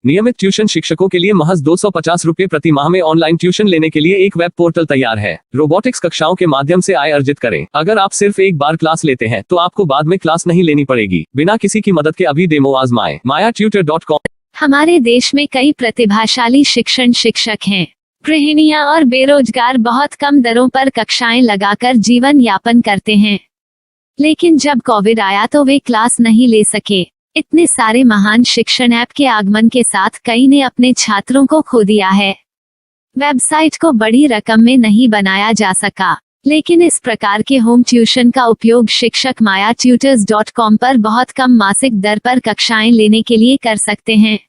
नियमित ट्यूशन शिक्षकों के लिए महज 250 रुपए प्रति माह में ऑनलाइन ट्यूशन लेने के लिए एक वेब पोर्टल तैयार है। रोबोटिक्स कक्षाओं के माध्यम से आय अर्जित करें। अगर आप सिर्फ एक बार क्लास लेते हैं तो आपको बाद में क्लास नहीं लेनी पड़ेगी। बिना किसी की मदद के अभी डेमो आजमाएं। mayatutor.com। हमारे देश में कई प्रतिभाशाली शिक्षक हैं। गृहिणियां और बेरोजगार बहुत कम दरों पर कक्षाएं लगाकर जीवन यापन करते हैं, लेकिन जब कोविड आया तो वे क्लास नहीं ले सके। इतने सारे महान शिक्षण ऐप के आगमन के साथ कई ने अपने छात्रों को खो दिया है। वेबसाइट को बड़ी रकम में नहीं बनाया जा सका, लेकिन इस प्रकार के होम ट्यूशन का उपयोग शिक्षक mayatutors.com पर बहुत कम मासिक दर पर कक्षाएं लेने के लिए कर सकते हैं।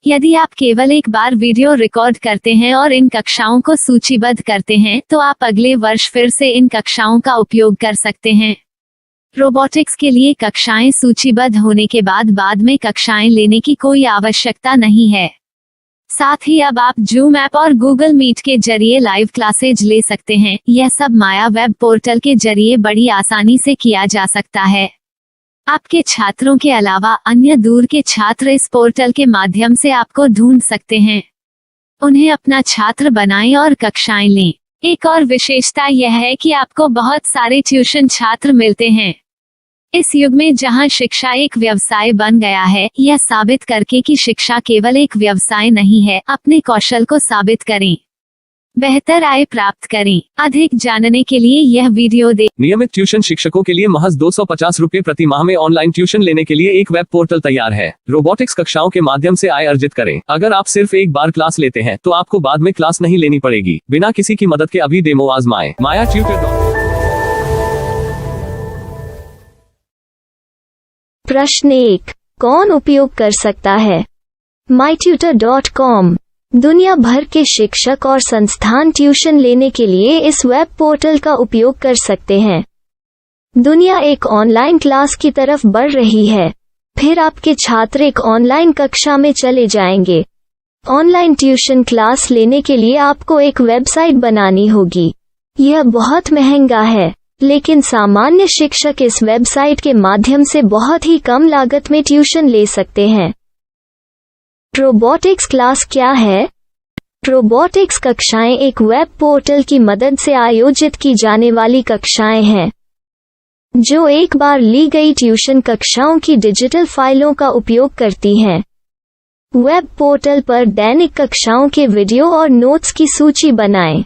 यदि आप केवल एक बार वीडियो रिकॉर्ड करते हैं और इन कक्षाओं को सूचीबद्ध करते हैं तो आप अगले वर्ष फिर से इन कक्षाओं का उपयोग कर सकते हैं। रोबोटिक्स के लिए कक्षाएं सूचीबद्ध होने के बाद में कक्षाएं लेने की कोई आवश्यकता नहीं है। साथ ही अब आप जूम ऐप और गूगल मीट के जरिए लाइव क्लासेज ले सकते हैं। यह सब माया वेब पोर्टल के जरिए बड़ी आसानी से किया जा सकता है। आपके छात्रों के अलावा अन्य दूर के छात्र इस पोर्टल के माध्यम से आपको ढूंढ सकते हैं। उन्हें अपना छात्र बनाएं और कक्षाएं लें। एक और विशेषता यह है कि आपको बहुत सारे ट्यूशन छात्र मिलते हैं। इस युग में जहां शिक्षा एक व्यवसाय बन गया है, यह साबित करके कि शिक्षा केवल एक व्यवसाय नहीं है, अपने कौशल को साबित करें, बेहतर आय प्राप्त करें। अधिक जानने के लिए यह वीडियो देखें। नियमित ट्यूशन शिक्षकों के लिए महज 250 रुपए प्रति माह में ऑनलाइन ट्यूशन लेने के लिए एक वेब पोर्टल तैयार है। रोबोटिक्स कक्षाओं के माध्यम से आय अर्जित करें। अगर आप सिर्फ एक बार क्लास लेते हैं तो आपको बाद में क्लास नहीं लेनी पड़ेगी। बिना किसी की मदद के अभी डेमो आजमाएं। mayatutor.com। प्रश्न 1, कौन उपयोग कर सकता है? mytutor.com दुनिया भर के शिक्षक और संस्थान ट्यूशन लेने के लिए इस वेब पोर्टल का उपयोग कर सकते हैं। दुनिया एक ऑनलाइन क्लास की तरफ बढ़ रही है, फिर आपके छात्र एक ऑनलाइन कक्षा में चले जाएंगे। ऑनलाइन ट्यूशन क्लास लेने के लिए आपको एक वेबसाइट बनानी होगी। यह बहुत महंगा है, लेकिन सामान्य शिक्षक इस वेबसाइट के माध्यम से बहुत ही कम लागत में ट्यूशन ले सकते हैं। रोबोटिक्स क्लास क्या है? रोबोटिक्स कक्षाएं एक वेब पोर्टल की मदद से आयोजित की जाने वाली कक्षाएं हैं, जो एक बार ली गई ट्यूशन कक्षाओं की डिजिटल फाइलों का उपयोग करती हैं। वेब पोर्टल पर दैनिक कक्षाओं के वीडियो और नोट्स की सूची बनाएं।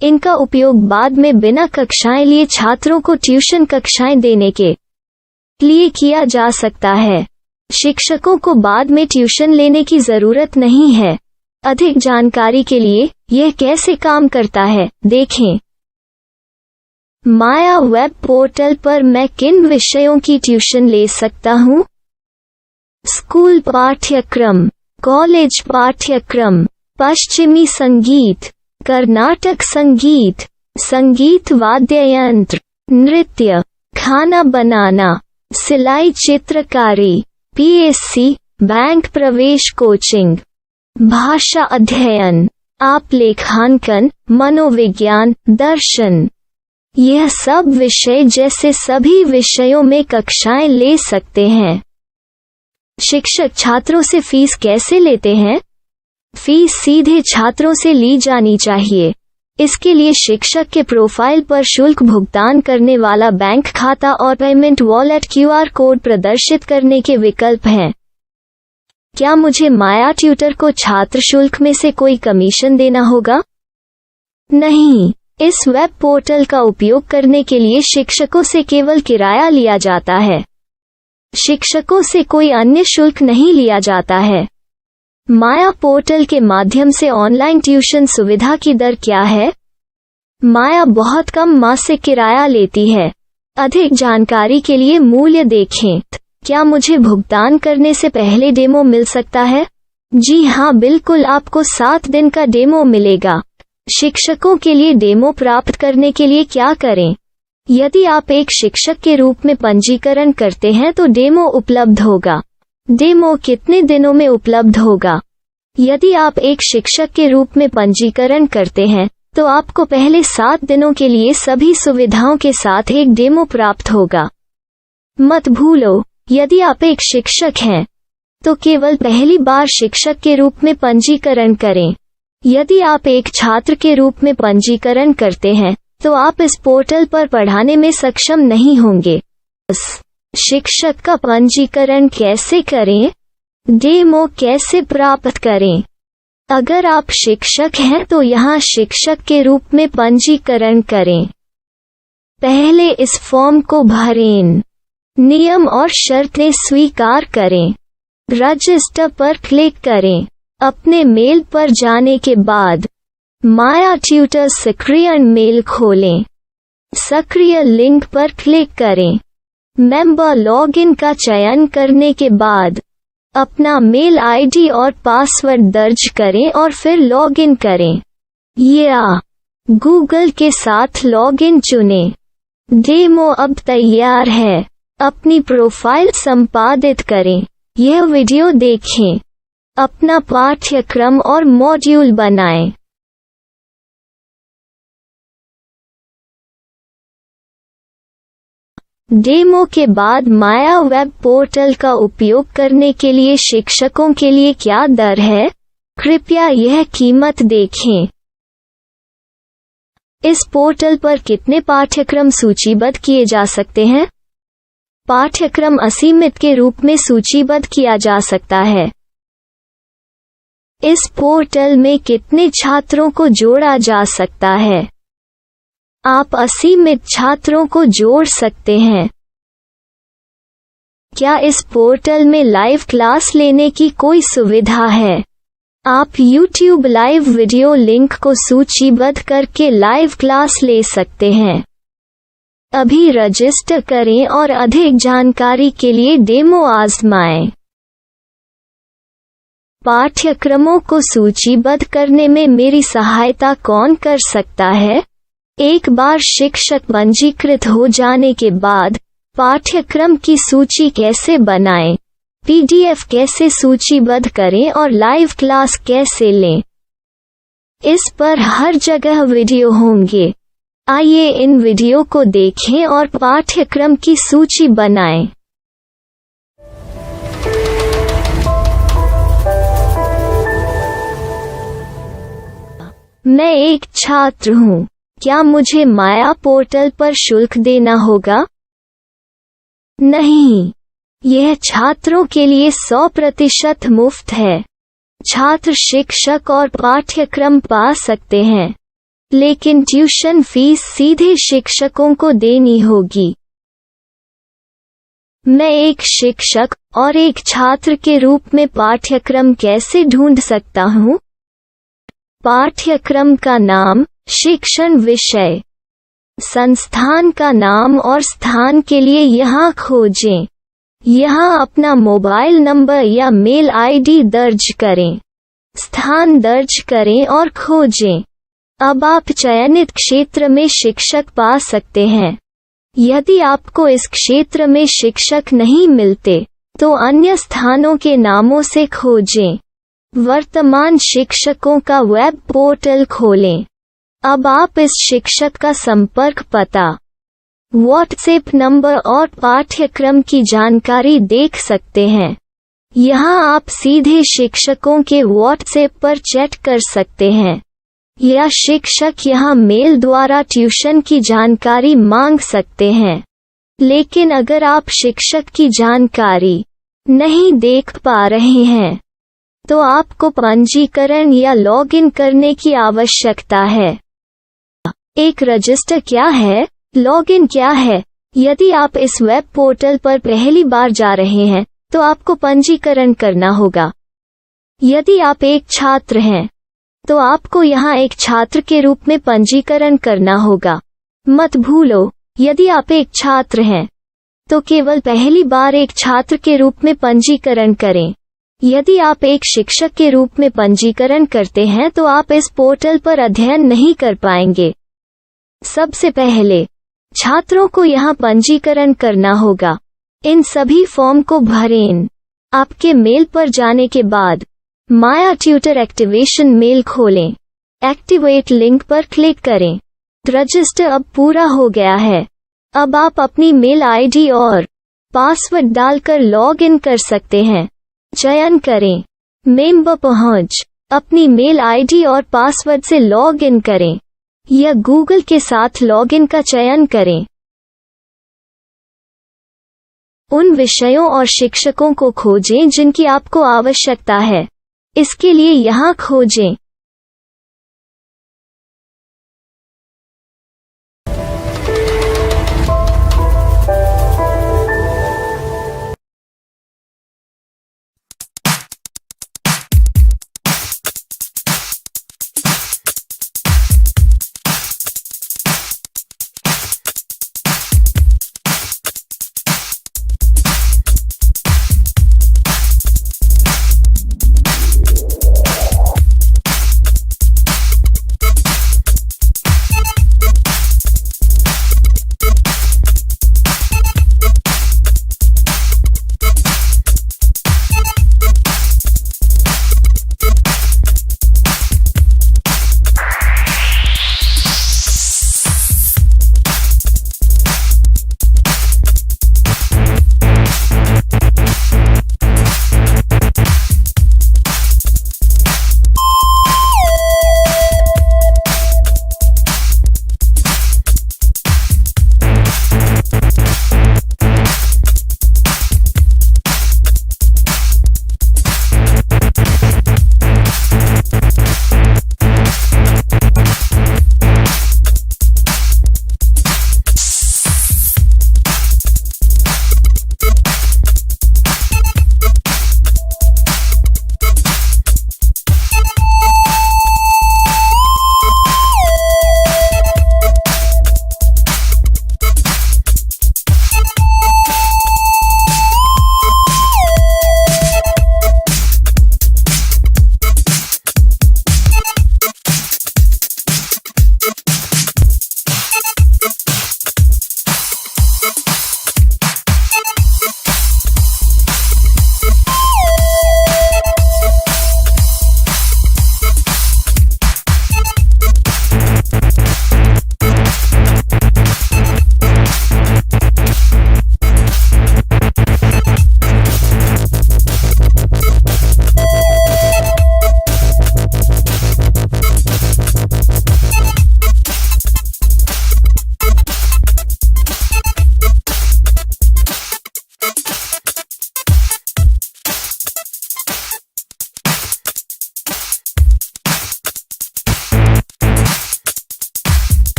इनका उपयोग बाद में बिना कक्षाएं लिए छात्रों को ट्यूशन कक्षाएं देने के लिए किया जा सकता है। शिक्षकों को बाद में ट्यूशन लेने की जरूरत नहीं है। अधिक जानकारी के लिए यह कैसे काम करता है देखें। माया वेब पोर्टल पर मैं किन विषयों की ट्यूशन ले सकता हूँ? स्कूल पाठ्यक्रम, कॉलेज पाठ्यक्रम, पश्चिमी संगीत, कर्नाटक संगीत, संगीत वाद्य यंत्र, नृत्य, खाना बनाना, सिलाई चित्रकारी, पीएससी, बैंक प्रवेश कोचिंग, भाषा अध्ययन, आप लेखांकन, मनोविज्ञान, दर्शन। यह सब विषय जैसे सभी विषयों में कक्षाएं ले सकते हैं। शिक्षक छात्रों से फीस कैसे लेते हैं? फीस सीधे छात्रों से ली जानी चाहिए। इसके लिए शिक्षक के प्रोफाइल पर शुल्क भुगतान करने वाला बैंक खाता और पेमेंट वॉलेट क्यूआर कोड प्रदर्शित करने के विकल्प हैं। क्या मुझे माया ट्यूटर को छात्र शुल्क में से कोई कमीशन देना होगा? नहीं, इस वेब पोर्टल का उपयोग करने के लिए शिक्षकों से केवल किराया लिया जाता है। शिक्षकों से कोई अन्य शुल्क नहीं लिया जाता है। माया पोर्टल के माध्यम से ऑनलाइन ट्यूशन सुविधा की दर क्या है? माया बहुत कम मासिक किराया लेती है। अधिक जानकारी के लिए मूल्य देखें। क्या मुझे भुगतान करने से पहले डेमो मिल सकता है? जी हाँ, बिल्कुल, आपको 7 दिन का डेमो मिलेगा। शिक्षकों के लिए डेमो प्राप्त करने के लिए क्या करें? यदि आप एक शिक्षक के रूप में पंजीकरण करते हैं तो डेमो उपलब्ध होगा। डेमो कितने दिनों में उपलब्ध होगा? यदि आप एक शिक्षक के रूप में पंजीकरण करते हैं तो आपको पहले 7 दिनों के लिए सभी सुविधाओं के साथ एक डेमो प्राप्त होगा। मत भूलो, यदि आप एक शिक्षक हैं तो केवल पहली बार शिक्षक के रूप में पंजीकरण करें। यदि आप एक छात्र के रूप में पंजीकरण करते हैं तो आप इस पोर्टल पर पढ़ाने में सक्षम नहीं होंगे। शिक्षक का पंजीकरण कैसे करें? डेमो कैसे प्राप्त करें? अगर आप शिक्षक हैं तो यहाँ शिक्षक के रूप में पंजीकरण करें। पहले इस फॉर्म को भरें। नियम और शर्तें स्वीकार करें। रजिस्टर पर क्लिक करें। अपने मेल पर जाने के बाद माया ट्यूटर सक्रिय मेल खोलें। सक्रिय लिंक पर क्लिक करें। मेंबर लॉगिन का चयन करने के बाद अपना मेल आईडी और पासवर्ड दर्ज करें और फिर लॉगिन करें या गूगल के साथ लॉगिन चुनें। डेमो अब तैयार है। अपनी प्रोफाइल संपादित करें। यह वीडियो देखें। अपना पाठ्यक्रम और मॉड्यूल बनाएं। डेमो के बाद माया वेब पोर्टल का उपयोग करने के लिए शिक्षकों के लिए क्या दर है? कृपया यह कीमत देखें। इस पोर्टल पर कितने पाठ्यक्रम सूचीबद्ध किए जा सकते हैं? पाठ्यक्रम असीमित के रूप में सूचीबद्ध किया जा सकता है। इस पोर्टल में कितने छात्रों को जोड़ा जा सकता है? आप असीमित छात्रों को जोड़ सकते हैं। क्या इस पोर्टल में लाइव क्लास लेने की कोई सुविधा है? आप YouTube लाइव वीडियो लिंक को सूचीबद्ध करके लाइव क्लास ले सकते हैं। अभी रजिस्टर करें और अधिक जानकारी के लिए डेमो आजमाएं। पाठ्यक्रमों को सूचीबद्ध करने में मेरी सहायता कौन कर सकता है? एक बार शिक्षक पंजीकृत हो जाने के बाद पाठ्यक्रम की सूची कैसे बनाएं, PDF कैसे सूचीबद्ध करें और लाइव क्लास कैसे लें, इस पर हर जगह वीडियो होंगे। आइए इन वीडियो को देखें और पाठ्यक्रम की सूची बनाएं। मैं एक छात्र हूँ। क्या मुझे माया पोर्टल पर शुल्क देना होगा? नहीं, यह छात्रों के लिए 100% मुफ्त है। छात्र शिक्षक और पाठ्यक्रम पा सकते हैं, लेकिन ट्यूशन फीस सीधे शिक्षकों को देनी होगी। मैं एक शिक्षक और एक छात्र के रूप में पाठ्यक्रम कैसे ढूंढ सकता हूँ? पाठ्यक्रम का नाम, शिक्षण विषय, संस्थान का नाम और स्थान के लिए यहाँ खोजें। यहाँ अपना मोबाइल नंबर या मेल आईडी दर्ज करें। स्थान दर्ज करें और खोजें। अब आप चयनित क्षेत्र में शिक्षक पा सकते हैं। यदि आपको इस क्षेत्र में शिक्षक नहीं मिलते, तो अन्य स्थानों के नामों से खोजें। वर्तमान शिक्षकों का वेब पोर्टल खोलें। अब आप इस शिक्षक का संपर्क पता, व्हाट्सएप नंबर और पाठ्यक्रम की जानकारी देख सकते हैं। यहाँ आप सीधे शिक्षकों के व्हाट्सएप पर चैट कर सकते हैं या शिक्षक यहाँ मेल द्वारा ट्यूशन की जानकारी मांग सकते हैं। लेकिन अगर आप शिक्षक की जानकारी नहीं देख पा रहे हैं, तो आपको पंजीकरण या लॉगिन करने की आवश्यकता है। एक रजिस्टर क्या है? लॉगिन क्या है? यदि आप इस वेब पोर्टल पर पहली बार जा रहे हैं, तो आपको पंजीकरण करना होगा। यदि आप एक छात्र हैं, तो आपको यहाँ एक छात्र के रूप में पंजीकरण करना होगा। मत भूलो, यदि आप एक छात्र हैं, तो केवल पहली बार एक छात्र के रूप में पंजीकरण करें। यदि आप एक शिक्षक के रूप में पंजीकरण करते हैं तो आप इस पोर्टल पर अध्ययन नहीं कर पाएंगे। सबसे पहले छात्रों को यहाँ पंजीकरण करना होगा। इन सभी फॉर्म को भरें। आपके मेल पर जाने के बाद माया ट्यूटर एक्टिवेशन मेल खोलें। एक्टिवेट लिंक पर क्लिक करें। रजिस्टर अब पूरा हो गया है। अब आप अपनी मेल आईडी और पासवर्ड डालकर लॉग इन कर सकते हैं। चयन करें। मेंबर पहुंच। अपनी मेल आईडी और पासवर्ड से लॉग इन करें या गूगल के साथ लॉगिन का चयन करें। उन विषयों और शिक्षकों को खोजें जिनकी आपको आवश्यकता है। इसके लिए यहाँ खोजें।